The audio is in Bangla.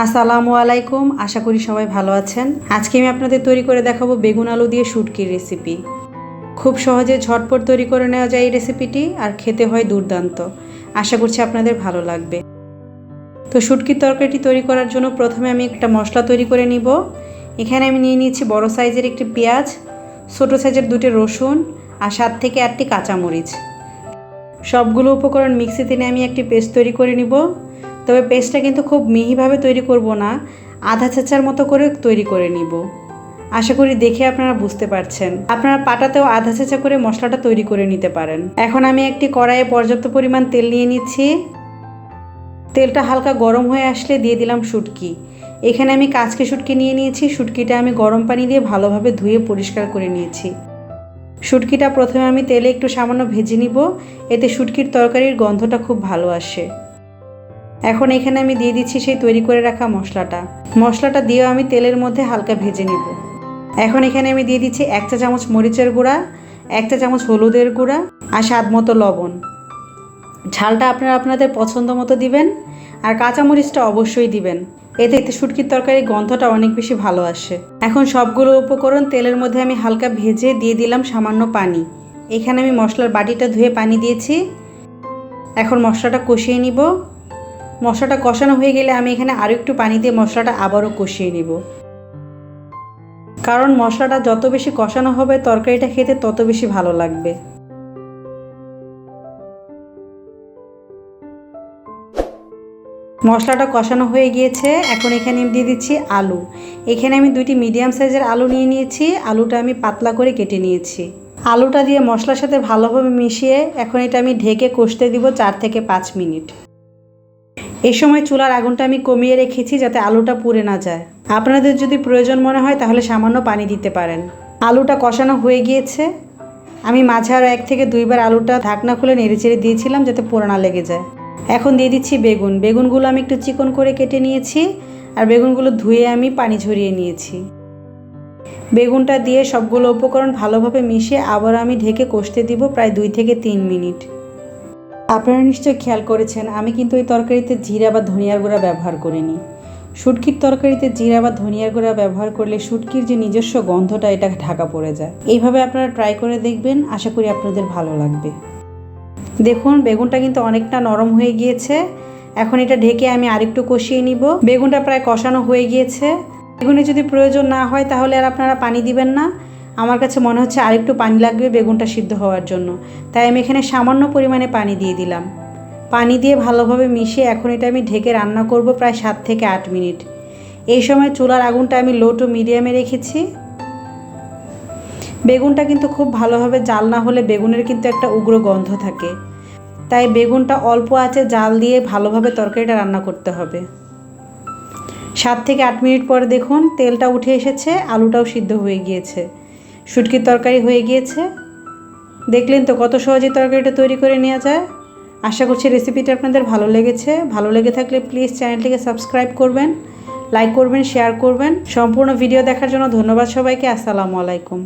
আসসালামু আলাইকুম, আশা করি সবাই ভালো আছেন। আজকে আমি আপনাদের তৈরি করে দেখাবো বেগুন আলু দিয়ে শুটকির রেসিপি। খুব সহজে ঝটপট তৈরি করে নেওয়া যায় এই রেসিপিটি, আর খেতে হয় দুর্দান্ত। আশা করছি আপনাদের ভালো লাগবে। তো শুটকির তরকারিটি তৈরি করার জন্য প্রথমে আমি একটা মশলা তৈরি করে নিব। এখানে আমি নিয়ে নিয়েছি বড় সাইজের একটি পেঁয়াজ, ছোটো সাইজের 2টি রসুন আর 7 থেকে 8টি কাঁচামরিচ। সবগুলো উপকরণ মিক্সিতে নিয়ে আমি একটি পেস্ট তৈরি করে নিব। তবে পেস্টটা কিন্তু খুব মিহিভাবে তৈরি করব না, আধা ছেঁচার মতো করে তৈরি করে নিব। আশা করি দেখে আপনারা বুঝতে পারছেন। আপনারা পাটাতেও আধা ছেঁচা করে মশলাটা তৈরি করে নিতে পারেন। এখন আমি একটি কড়াইয়ে পর্যাপ্ত পরিমাণ তেল নিয়ে নিচ্ছি। তেলটা হালকা গরম হয়ে আসলে দিয়ে দিলাম শুটকি। এখানে আমি কাচকি শুটকি নিয়ে নিয়েছি। শুটকিটা আমি গরম পানি দিয়ে ভালোভাবে ধুয়ে পরিষ্কার করে নিয়েছি। শুটকিটা প্রথমে আমি তেলে একটু সামান্য ভেজে নিব, এতে শুটকির তরকারির গন্ধটা খুব ভালো আসে। এখন এখানে আমি দিয়ে দিচ্ছি সেই তৈরি করে রাখা মশলাটা দিয়েও আমি তেলের মধ্যে হালকা ভেজে নিব। এখন এখানে আমি দিয়ে দিচ্ছি 1 চা চামচ মরিচের গুঁড়া, 1 চা চামচ হলুদের গুঁড়া আর স্বাদ মতো লবণ। ঝালটা আপনারা আপনাদের পছন্দ মতো দিবেন, আর কাঁচামরিচটা অবশ্যই দিবেন। এতে শুটকির তরকারির গন্ধটা অনেক বেশি ভালো আসে। এখন সবগুলো উপকরণ তেলের মধ্যে আমি হালকা ভেজে দিয়ে দিলাম সামান্য পানি। এখানে আমি মশলার বাটিটা ধুয়ে পানি দিয়েছি। এখন মশলাটা কষিয়ে নিব। মশলাটা কষানো হয়ে গেলে আমি এখানে আরও একটু পানি দিয়ে মশলাটা আবারও কষিয়ে নিব। কারণ মশলাটা যত বেশি কষানো হবে তরকারিটা খেতে তত বেশি ভালো লাগবে। মশলাটা কষানো হয়ে গিয়েছে। এখন এখানে আমি দিয়ে দিচ্ছি আলু। এখানে আমি 2টি মিডিয়াম সাইজের আলু নিয়ে নিয়েছি। আলুটা আমি পাতলা করে কেটে নিয়েছি। আলুটা দিয়ে মশলার সাথে ভালোভাবে মিশিয়ে এখন এটা আমি ঢেকে কষতে দিব 4 থেকে 5 মিনিট। এই সময় চুলার আগুনটা আমি কমিয়ে রেখেছি যাতে আলুটা পুড়ে না যায়। আপনাদের যদি প্রয়োজন মনে হয় তাহলে সামান্য পানি দিতে পারেন। আলুটা কষানো হয়ে গিয়েছে। আমি মাঝে আরও 1 থেকে 2 বার আলুটা ঢাকনা খুলে নেড়েচেড়ে দিয়েছিলাম যাতে পোড়া না লেগে যায়। এখন দিয়ে দিচ্ছি বেগুনগুলো আমি একটু চিকন করে কেটে নিয়েছি, আর বেগুনগুলো ধুয়ে আমি পানি ঝরিয়ে নিয়েছি। বেগুনটা দিয়ে সবগুলো উপকরণ ভালোভাবে মিশিয়ে আবার আমি ঢেকে কষতে দিব প্রায় 2 থেকে 3 মিনিট। আপনারা নিশ্চয়ই খেয়াল করেছেন আমি কিন্তু এই তরকারিতে জিরা বা ধনিয়ার গুঁড়া ব্যবহার করিনি। শুটকির তরকারিতে জিরা বা ধনিয়ার গুঁড়া ব্যবহার করলে শুটকির যে নিজস্ব গন্ধটা এটা ঢাকা পড়ে যায়। এইভাবে আপনারা ট্রাই করে দেখবেন, আশা করি আপনাদের ভালো লাগবে। দেখুন বেগুনটা কিন্তু অনেকটা নরম হয়ে গিয়েছে। এখন এটা ঢেকে আমি আরেকটু কষিয়ে নিব। বেগুনটা প্রায় কষানো হয়ে গিয়েছে। বেগুনে যদি প্রয়োজন না হয় তাহলে আর আপনারা পানি দিবেন না। আমার কাছে মনে হচ্ছে আরেকটু পানি লাগবে বেগুনটা সিদ্ধ হওয়ার জন্য, তাই আমি এখানে সামান্য পরিমাণে পানি দিয়ে দিলাম। পানি দিয়ে ভালোভাবে মিশিয়ে এখন এটা আমি ঢেকে রান্না করব প্রায় 7 থেকে 8 মিনিট। এই সময় চুলার আগুনটা আমি লো টু মিডিয়ামে রেখেছি। বেগুনটা কিন্তু খুব ভালোভাবে জাল না হলে বেগুনের কিন্তু একটা উগ্র গন্ধ থাকে, তাই বেগুনটা অল্প আঁচে জাল দিয়ে ভালোভাবে তরকারিটা রান্না করতে হবে। 7 থেকে 8 মিনিট পরে দেখুন তেলটা উঠে এসেছে, আলুটাও সিদ্ধ হয়ে গিয়েছে, শুটকির তরকারি হয়ে গিয়েছে। দেখলেন তো কত সহজে তরকারিটা তৈরি করে নেওয়া যায়। আশা করছি রেসিপিটা আপনাদের ভালো লেগেছে। ভালো লেগে থাকলে প্লিজ চ্যানেলটিকে সাবস্ক্রাইব করবেন, লাইক করবেন, শেয়ার করবেন। সম্পূর্ণ ভিডিও দেখার জন্য ধন্যবাদ সবাইকে। আসসালামু আলাইকুম।